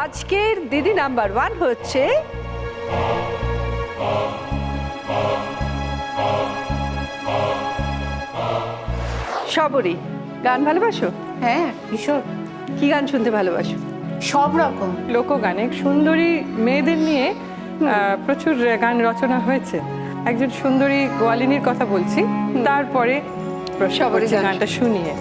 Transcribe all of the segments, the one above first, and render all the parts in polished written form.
আজকের দিদি নাম্বার 1 হচ্ছে শবরী। গান ভালোবাসো? হ্যাঁ, ভীষণ। কি গান শুনতে ভালোবাসো? সব রকম লোকগানে সুন্দরী মেয়েদের নিয়ে প্রচুর গান রচনা হয়েছে। একজন সুন্দরী গোয়ালিনীর কথা বলছি, তারপরে সবারই গান গানটা শুনিয়ে।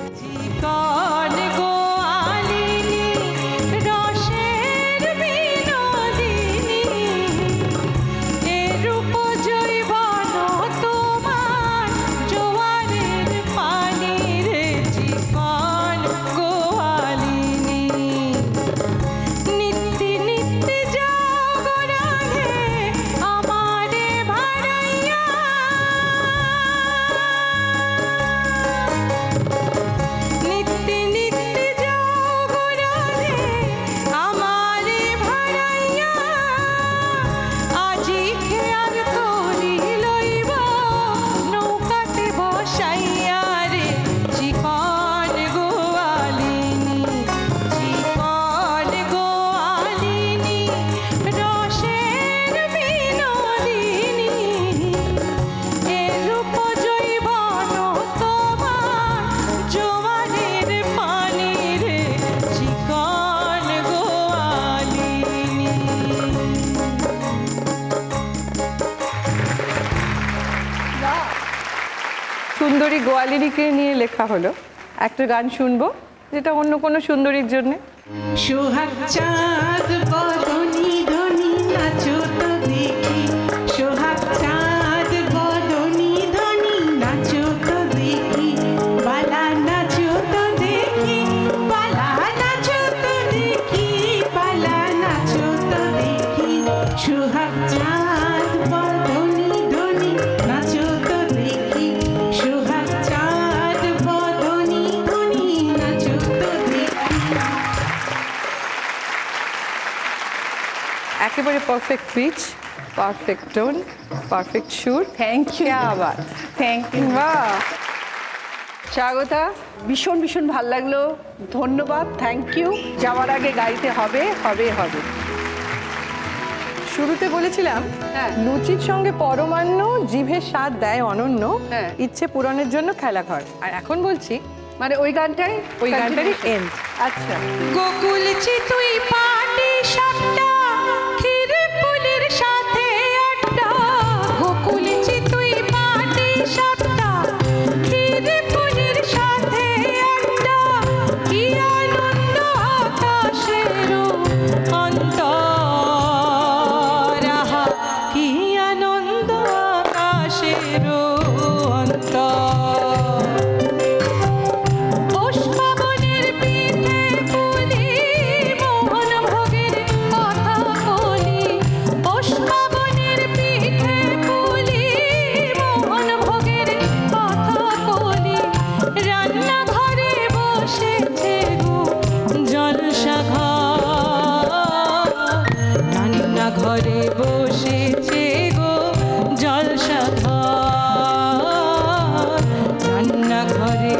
সুন্দরী গোয়ালিনীকে নিয়ে লেখা হলো। একটা গান শুনবো যেটা অন্য কোনো সুন্দরীর জন্য। সোহাগ চাঁদ বদনি ধনি নাচো তো দেখি, সোহাগ চাঁদ বদনি ধনি নাচো তো দেখি, বালা নাচো তো দেখি, বালা নাচো তো দেখি, বালা নাচো তো দেখি, সোহাগ চাঁদ বদনি ধনি নাচো তো দেখি, সোহাগ চাঁদ বদনি ধনি নাচো তো দেখি। একেবারে perfect pitch, perfect tone, perfect সুর। Thank you. क्या बात। Thank you. বাহ, স্বাগতা, ভীষণ ভীষণ ভাল লাগলো। ধন্যবাদ, থ্যাংক ইউ। যাওয়ার আগে গাইতে হবে হবে হবে। শুরুতে বলেছিলাম হ্যাঁ। লুচির সঙ্গে পরমান্ন জিভের স্বাদ দেয় অনন্য, হ্যাঁ। ইচ্ছে পূরণের জন্য খেলাঘর। আর এখন বলছি মানে ওই গানটাই, ওই গানটারই এন্ড। আচ্ছা, গোকুল চিতুই পাটি সাপটা ক্ষীর পুলির সাথে আড্ডা, গোকুল চিতুই পাটি সাপটা ক্ষীর পুলির সাথে আড্ডা, কি আনন্দ আকাশেরও অন্তর, আহা কি আনন্দ আকাশেরও অন্তর। পুষ্পবনের পিঠে পুলি মোহন ভোগের কথা বলি, পুষ্পবনের পিঠে পুলি মোহন ভোগের কথা বলি, রান্নাঘরে বসেছে গো জলসা ঘর, রান্নাঘরে বসেছে গো জলসা ঘর, রান্নাঘরে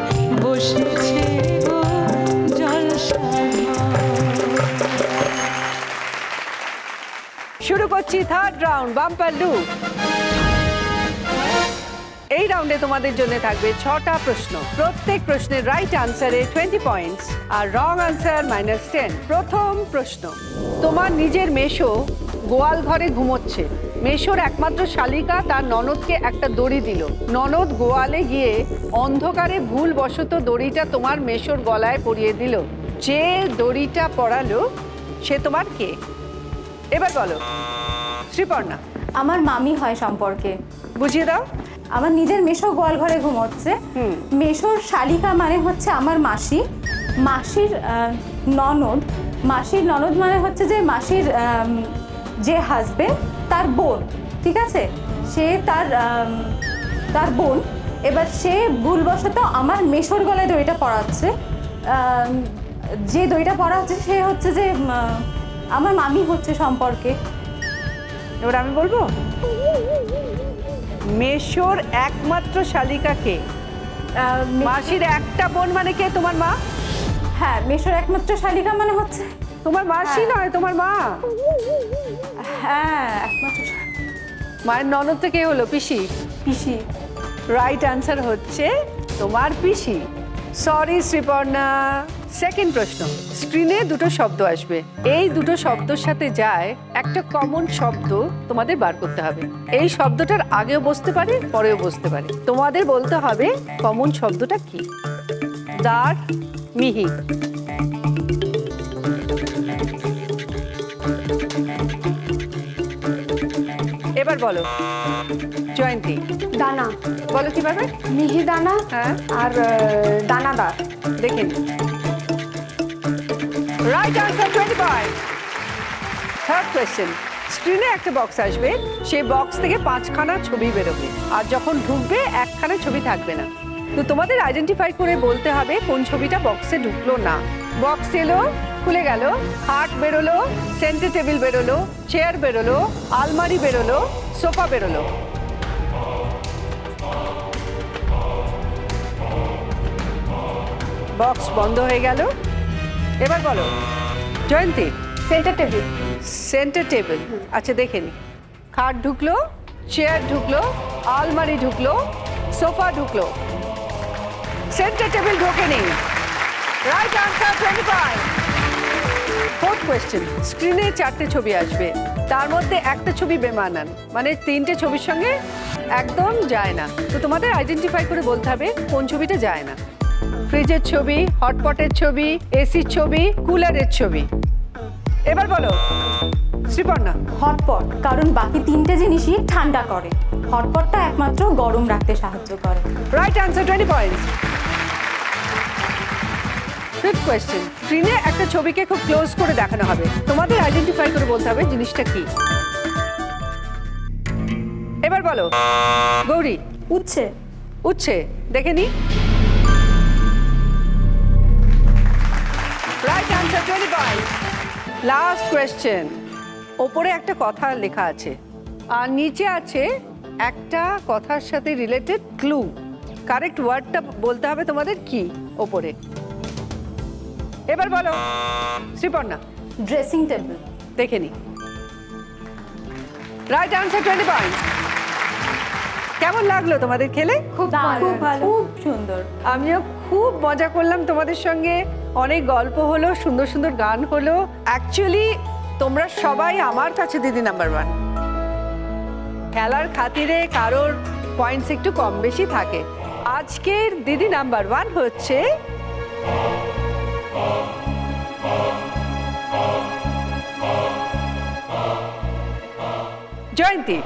বসেছে গো জলসা ঘর। শুরু করছি থার্ড রাউন্ড, বাম্পার লুক। এই রাউন্ডে তোমাদের জন্য থাকবে 6টা প্রশ্ন। প্রত্যেক প্রশ্নের রাইট আনসারে 20 পয়েন্টস আর রং আনসার -10। প্রথম প্রশ্ন, তোমার নিজের মেশো গোয়াল ঘরে ঘুমোচ্ছে। মেশোর একমাত্র শালিকা তার ননদকে একটা দড়ি দিল। ননদ গোয়ালে গিয়ে অন্ধকারে ভুলবশত দড়িটা তোমার মেশোর গলায় পরিয়ে দিল। যে দড়িটা পরালো সে তোমার কে? এবার বলো শ্রীপর্ণা, আমার মামি হয় সম্পর্কে। বুঝিয়ে দাও। আমার নিজের মেশো গোয়াল ঘরে ঘুমোচ্ছে। মেশোর শালিকা মানে হচ্ছে আমার মাসি, মাসির ননদ, মাসির ননদ মানে হচ্ছে যে মাসির যে হাজবেন্ড তার বোন, ঠিক আছে? সে তার বোন। এবার সে ভুলবশত আমার মেশোর গলায় দড়িটা পরাচ্ছে। যে দড়িটা পরাচ্ছে সে হচ্ছে যে আমার মামি হচ্ছে সম্পর্কে। এবার আমি বলবো, মেশোর একমাত্র শালিকা কে? মাসির একটা বোন মানে কে? তোমার মা? হ্যাঁ, মেশোর একমাত্র শালিকা মানে হচ্ছে তোমার মাসি নয়, তোমার মা। হ্যাঁ, একমাত্র মায়ের ননদ থেকে হলো পিসি। পিসি। রাইট অ্যান্সার হচ্ছে তোমার পিসি। সরি শ্রীপর্ণা। সেকেন্ড প্রশ্ন, স্ক্রিনে দুটো শব্দ আসবে, এই দুটো শব্দের সাথে যায় একটা কমন শব্দ তোমাদের বার করতে হবে। এই শব্দটার আগেও বসতে পারে, পরেও বসতে পারে। তোমাদের বলতে হবে কমন শব্দটা কি। দাঁড়, মিহি। এবার বলো জয়ন্তী। দানা। বলো কিভাবে। মিহিদানা হ্যাঁ, আর দানাদার। দেখে নি। Right answer 25। থার্ড কোয়েশ্চেন, স্ক্রিনে একটা বক্স আসবে, সেই বক্স থেকে 5খানা ছবি বেরোবে, আর যখন ঢুকবে একখানা ছবি থাকবে না। তো তোমাদের আইডেন্টিফাই করে বলতে হবে কোন ছবিটা বক্সে ঢুকলো না। বক্স এলো, খুলে গেল, খাট বেরোলো, সেন্টার টেবিল বেরোলো, চেয়ার বেরোলো, আলমারি বেরোলো, সোফা বেরোলো। বক্স বন্ধ হয়ে গেল। এবার বলো Jayanti. Centre table. Centre table, আচ্ছা দেখে নি। খাট ঢুকলো, চেয়ার ঢুকলো, আলমারি ঢুকলো, সোফা ঢুকলো, সেন্টার টেবিল ঢোকেনি। Right answer 25। ফোর্থ কোয়েশ্চেন, স্ক্রিনে 4টে ছবি আসবে, তার মধ্যে একটা ছবি বেমানান, মানে 3টে ছবির সঙ্গে একদম যায় না। তো তোমাদের আইডেন্টিফাই করে বলতে হবে কোন ছবিটা যায় না। ফ্রিজের ছবি, হটপটের ছবি, এসির ছবি, কুলারের ছবি। এবার বলো শ্রীপর্ণা। হটপট, কারণ বাকি 3টে জিনিসই ঠান্ডা করে, হটপটটা একমাত্র গরম রাখতে সাহায্য করে। Right answer 20 points. Fifth question, স্ক্রিনে একটা ছবিকে খুব ক্লোজ করে দেখানো হবে, তোমাদের আইডেন্টিফাই করে বলতে হবে জিনিসটা কি। এবার বলো গৌরী। উচ্ছে। উচ্ছে, দেখে নি। Right answer 25। লাস্ট কোয়েশ্চেন, ওপরে একটা কথা লেখা আছে আর নিচে আছে একটা কথার সাথে রিলেটেড ক্লু। কারেক্ট ওয়ার্ডটা বলতে হবে তোমাদের কি ওপরে। এবার বলো শ্রীপর্ণা। Dressing table. দেখে নি। Right answer 20 points. কেমন লাগলো তোমাদের খেলে? খুব ভালো, খুব সুন্দর। আমিও খুব মজা করলাম তোমাদের সঙ্গে, অনেক গল্প হলো, সুন্দর সুন্দর গান হলো। অ্যাকচুয়ালি তোমরা সবাই আমার কাছে দিদি নাম্বার 1। খেলার খাতিরে কারোর পয়েন্টস একটু কম বেশি থাকে। আজকের দিদি নাম্বার 1 হচ্ছে জয়ন্তী।